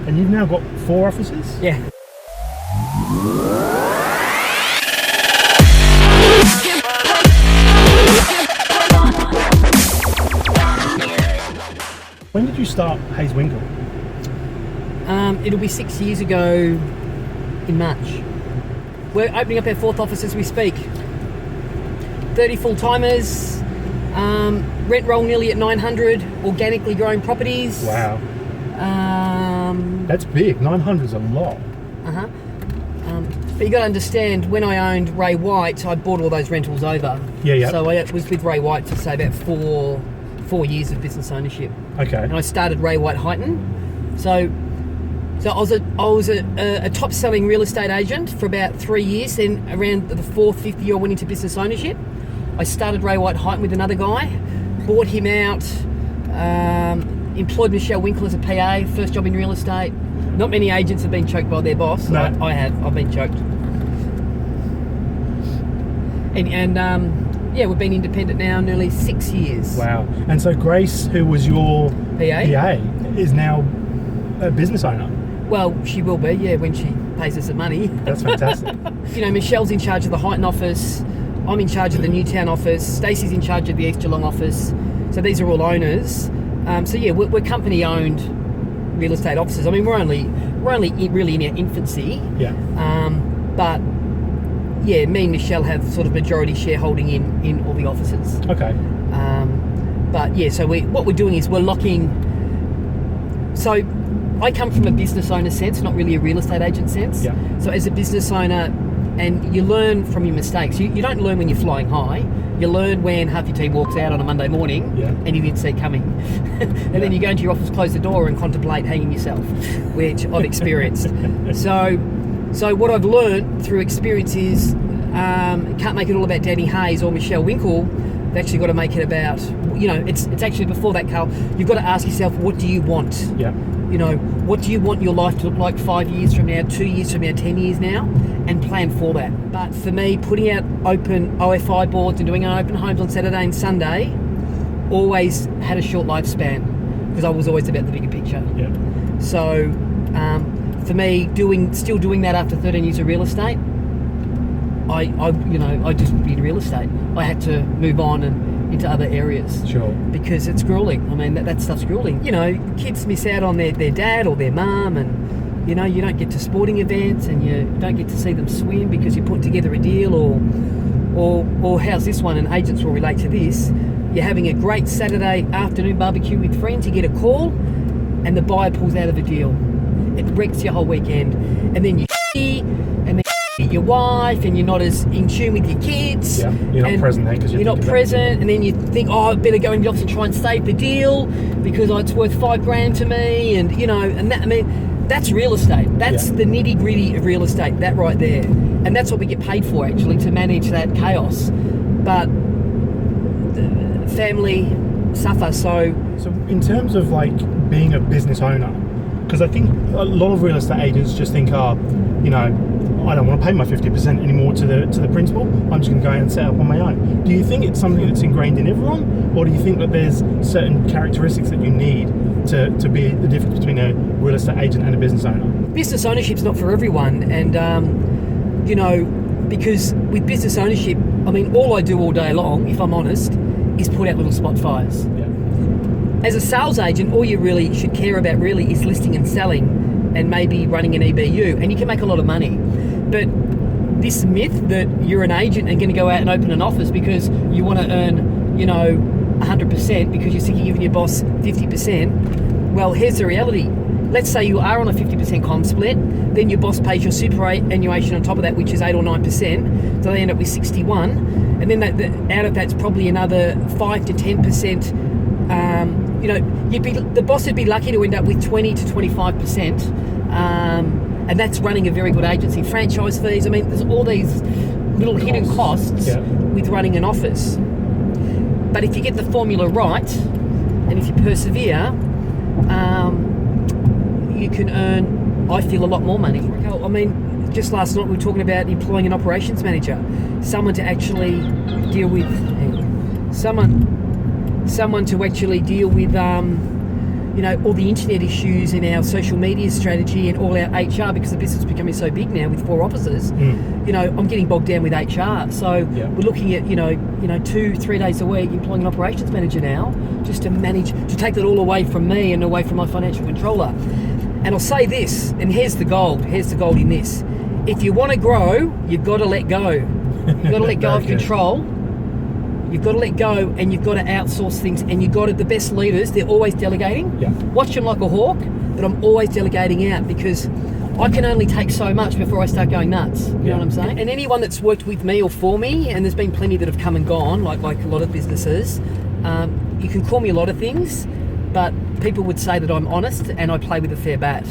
And you've now got 4 offices? Yeah. When did you start Hayes Winkle? It'll be 6 years ago in March. We're opening up our 4th office as we speak. 30 full-timers, rent roll nearly at 900, organically grown properties. Wow. That's big. 900 is a lot. But you got to understand, when I owned Ray White, I bought all those rentals over. Yeah. So I was with Ray White for, say, about four years of business ownership. Okay. And I started Ray White Highton. So I was a top-selling real estate agent for about 3 years. Then around the 4th, 5th year, I went into business ownership. I started Ray White Highton with another guy, bought him out, employed Michelle Winkle as a PA, first job in real estate. Not many agents have been choked by their boss. No. I have. I've been choked. And we've been independent now nearly 6 years. Wow. And so Grace, who was your PA, is now a business owner. Well, she will be, yeah, when she pays us the money. That's fantastic. Michelle's in charge of the Highton office. I'm in charge of the Newtown office. Stacey's in charge of the East Geelong office. So these are all owners. We're company-owned real estate offices. I mean, we're only really in our infancy. Yeah. But yeah, me and Michelle have sort of majority shareholding in all the offices. Okay. But yeah, so what we're doing is we're locking. So I come from a business owner sense, not really a real estate agent sense. Yeah. So as a business owner, and you learn from your mistakes. You don't learn when you're flying high. You learn when half your team walks out on a Monday morning and you didn't see it coming. And then you go into your office, close the door and contemplate hanging yourself, which I've experienced. So what I've learned through experience is can't make it all about Danny Hayes or Michelle Winkle. You've actually got to make it about, it's actually before that, Carl, you've got to ask yourself, what do you want? Yeah. What do you want your life to look like 5 years from now, 2 years from now, 10 years now, and plan for that. But for me, putting out open OFI boards and doing open homes on Saturday and Sunday always had a short lifespan because I was always about the bigger picture. Yeah. So for me, still doing that after 13 years of real estate, I just in real estate. I had to move on and into other areas. Sure. Because it's grueling. I mean, that stuff's grueling. Kids miss out on their dad or their mum, and you don't get to sporting events, and you don't get to see them swim because you put together a deal, or how's this one? And agents will relate to this. You're having a great Saturday afternoon barbecue with friends. You get a call, and the buyer pulls out of a deal. It wrecks your whole weekend, and then you and then your wife, and you're not as in tune with your kids. Yeah, you're not present then because you're not present, and then you think, I better go in the office and try and save the deal because it's worth $5,000 to me, and and that, I mean, that's real estate. That's the nitty gritty of real estate. That right there, and that's what we get paid for actually, to manage that chaos. But the family suffer. So in terms of like being a business owner, because I think a lot of real estate agents just think, I don't want to pay my 50% anymore to the principal. I'm just going to go and set up on my own. Do you think it's something that's ingrained in everyone, or do you think that there's certain characteristics that you need to be the difference between a real estate agent and a business owner? Business ownership's not for everyone, and because with business ownership, I mean, all I do all day long, if I'm honest, is put out little spot fires. Yeah. As a sales agent, all you really should care about really is listing and selling, and maybe running an EBU, and you can make a lot of money. But this myth that you're an agent and going to go out and open an office because you want to earn, 100% because you're sick of giving your boss 50%, well, here's the reality. Let's say you are on a 50% comp split, then your boss pays your superannuation on top of that, which is 8 or 9%, so they end up with 61, and then out of that's probably another 5 to 10%. The boss would be lucky to end up with 20 to 25%. And that's running a very good agency. Franchise fees, I mean, there's all these little hidden costs with running an office. But if you get the formula right, and if you persevere, you can earn, I feel, a lot more money. I mean, just last night we were talking about employing an operations manager, someone to actually deal with, all the internet issues in our social media strategy and all our HR, because the business is becoming so big now with 4 offices. I'm getting bogged down with HR. So we're looking at 2-3 days a week employing an operations manager now, just to manage, to take that all away from me and away from my financial controller. And I'll say this, and here's the gold in this: if you want to grow, you've got to let go. You've got to let go of control. You've got to let go, and you've got to outsource things, and you've got to, the best leaders, they're always delegating. Yeah. Watch them like a hawk, but I'm always delegating out, because I can only take so much before I start going nuts. You know what I'm saying? And anyone that's worked with me or for me, and there's been plenty that have come and gone, like a lot of businesses, you can call me a lot of things, but people would say that I'm honest and I play with a fair bat.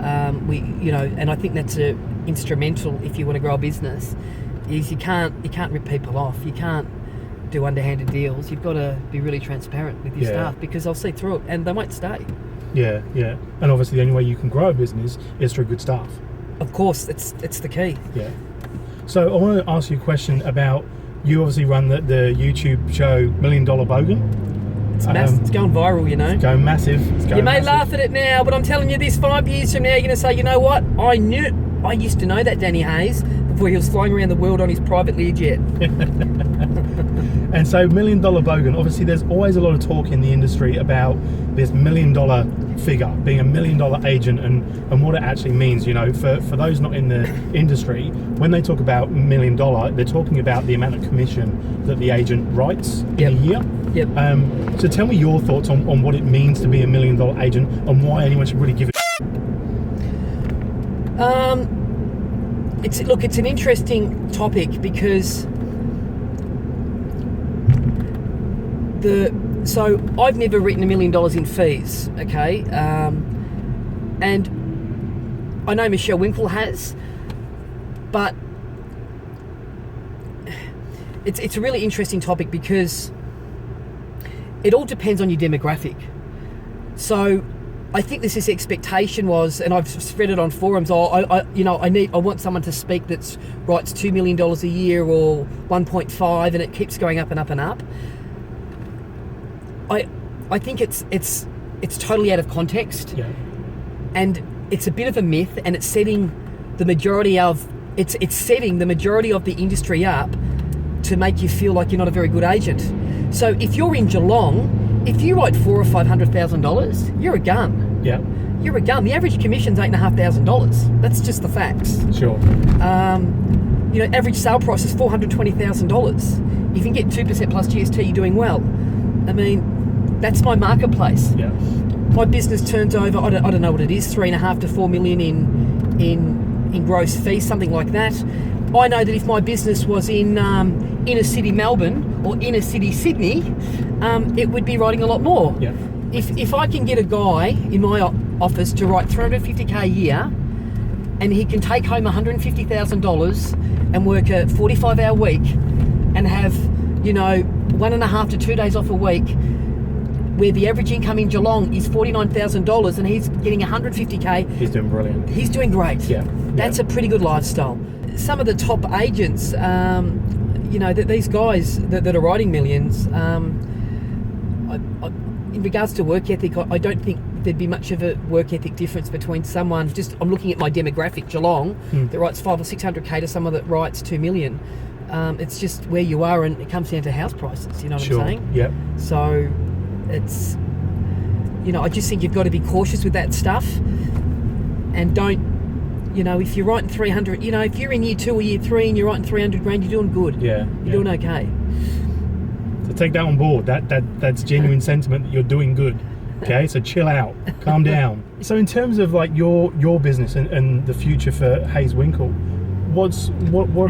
And I think that's instrumental if you want to grow a business. Is you can't rip people off. You can't do underhanded deals. You've got to be really transparent with your staff, because they'll see through it and they won't stay. Yeah. And obviously the only way you can grow a business is through good staff. Of course, it's the key. Yeah. So I want to ask you a question about, you obviously run the YouTube show $1 Million Bogan. It's going viral, It's going massive. You may laugh at it now, but I'm telling you this, 5 years from now, you're going to say, you know what? I used to know that Danny Hayes before he was flying around the world on his private Learjet. And so $1 Million Bogan, obviously there's always a lot of talk in the industry about this $1 million figure, being a $1 million agent, and what it actually means. For those not in the industry, when they talk about $1 million, they're talking about the amount of commission that the agent writes in a year. Yep. So tell me your thoughts on what it means to be $1 million agent, and why anyone should really give it. It's an interesting topic, because so I've never written $1 million in fees, okay? And I know Michelle Winkle has, but it's a really interesting topic, because it all depends on your demographic. So I think this expectation was, and I've spread it on forums, I want someone to speak that writes $2 million a year or 1.5, and it keeps going up and up and up. I think it's totally out of context. Yeah. And it's a bit of a myth, and it's setting the majority of the industry up to make you feel like you're not a very good agent. So if you're in Geelong, if you write $400,000 or $500,000, you're a gun. Yeah. You're a gun. The average commission's $8,500. That's just the facts. Sure. Average sale price is $420,000. If you can get 2% plus GST, you're doing well. I mean, that's my marketplace. Yeah. My business turns over, I don't know what it is, 3.5 to 4 million in gross fees, something like that. I know that if my business was in inner city Melbourne or inner city Sydney, it would be writing a lot more. Yeah. If I can get a guy in my office to write $350K a year, and he can take home $150,000 and work a 45-hour week and have 1.5 to 2 days off a week, where the average income in Geelong is $49,000 and he's getting $150K. He's doing brilliant. He's doing great. Yeah. That's a pretty good lifestyle. Some of the top agents, these guys that are writing millions, in regards to work ethic, I don't think there'd be much of a work ethic difference between someone, I'm looking at my demographic, Geelong, that writes 500 or 600K to someone that writes 2 million. It's just where you are, and it comes down to house prices, you know what I'm saying? Yeah. So it's, I just think you've got to be cautious with that stuff, and don't, if you're writing 300, if you're in year 2 or year 3 and you're writing 300 grand, you're doing good. Yeah. You're doing okay. So take that on board. That's genuine sentiment that you're doing good. Okay, so chill out, calm down. So in terms of like your business and the future for Hayes Winkle, what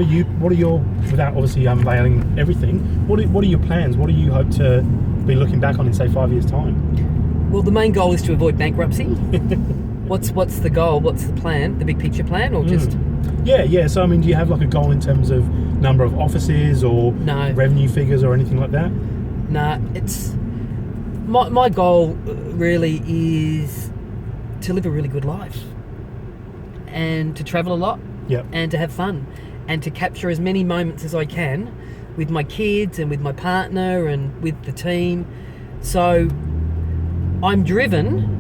are your, without obviously unveiling everything, what are your plans? What do you hope to be looking back on in say 5 years' time? Well, the main goal is to avoid bankruptcy. What's the goal? What's the plan? The big picture plan, or just? Yeah. So I mean, do you have like a goal in terms of number of offices or revenue figures or anything like that? No, it's my goal really is to live a really good life and to travel a lot. Yep. And to have fun and to capture as many moments as I can with my kids and with my partner and with the team. So I'm driven,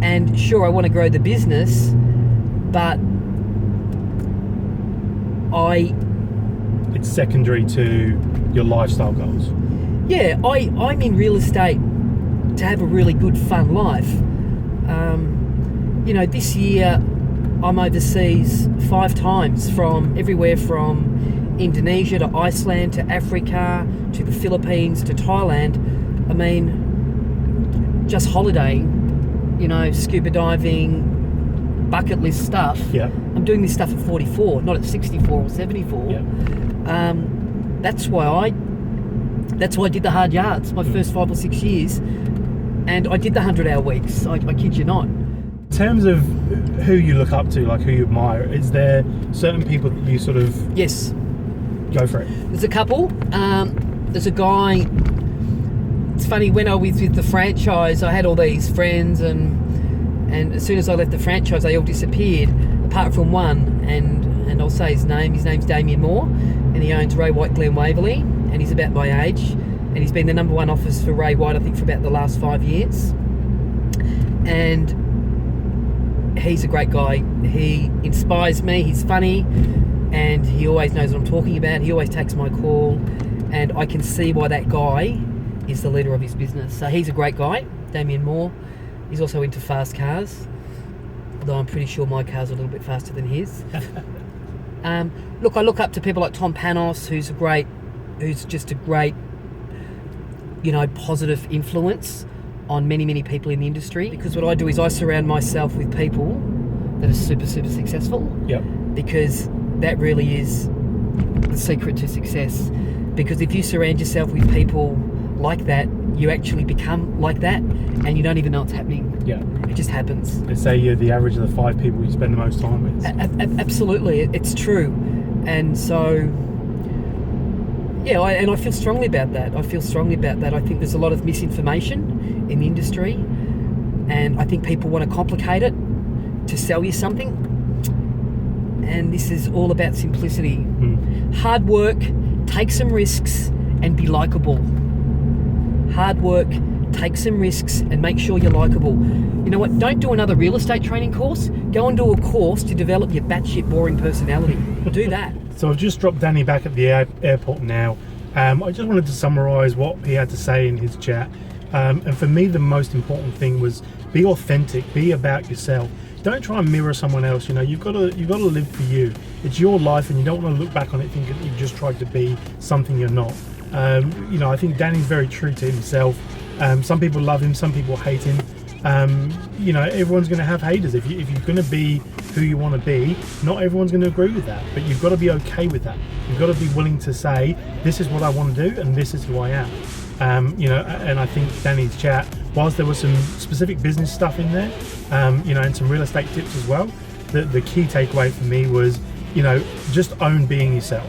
and sure, I want to grow the business, but it's secondary to your lifestyle goals. Yeah, I'm in real estate to have a really good, fun life. This year I'm overseas 5 times, from everywhere from Indonesia to Iceland to Africa to the Philippines to Thailand. I mean, just holidaying, scuba diving, bucket list stuff. Yeah. I'm doing this stuff at 44, not at 64 or 74. Yeah. That's why I did the hard yards my first 5 or 6 years, and I did the 100-hour weeks. I kid you not. In terms of who you look up to, like who you admire, is there certain people that you sort of... Yes. Go for it. There's a couple. There's a guy... It's funny, when I was with the franchise, I had all these friends, and as soon as I left the franchise, they all disappeared, apart from one, and I'll say his name. His name's Damien Moore, and he owns Ray White Glen Waverley, and he's about my age, and he's been the number 1 office for Ray White, I think, for about the last 5 years. And he's a great guy. He inspires me. He's funny, and he always knows what I'm talking about. He always takes my call, and I can see why that guy is the leader of his business. So he's a great guy, Damien Moore. He's also into fast cars, although I'm pretty sure my car's a little bit faster than his. Look, I look up to people like Tom Panos, who's just a great, positive influence on many, many people in the industry. Because what I do is I surround myself with people that are super, super successful. Yep. Because that really is the secret to success. Because if you surround yourself with people like that, you actually become like that, and you don't even know it's happening. Yeah. It just happens. They say you're the average of the 5 people you spend the most time with. Absolutely, it's true. And so, yeah, I feel strongly about that. I think there's a lot of misinformation in the industry, and I think people want to complicate it to sell you something. And this is all about simplicity. Hard work, take some risks, and be likable. Hard work, take some risks, and make sure you're likable. You know what? Don't do another real estate training course. Go and do a course to develop your batshit boring personality. Do that. So I've just dropped Danny back at the airport now. I just wanted to summarise what he had to say in his chat. And for me, the most important thing was be authentic, be about yourself. Don't try and mirror someone else. You've got to live for you. It's your life, and you don't want to look back on it thinking that you've just tried to be something you're not. I think Danny's very true to himself. Some people love him, some people hate him. Everyone's going to have haters. If you're going to be who you want to be, not everyone's going to agree with that, but you've got to be okay with that. You've got to be willing to say, this is what I want to do, and this is who I am. And I think Danny's chat, whilst there was some specific business stuff in there, and some real estate tips as well, the key takeaway for me was, just own being yourself.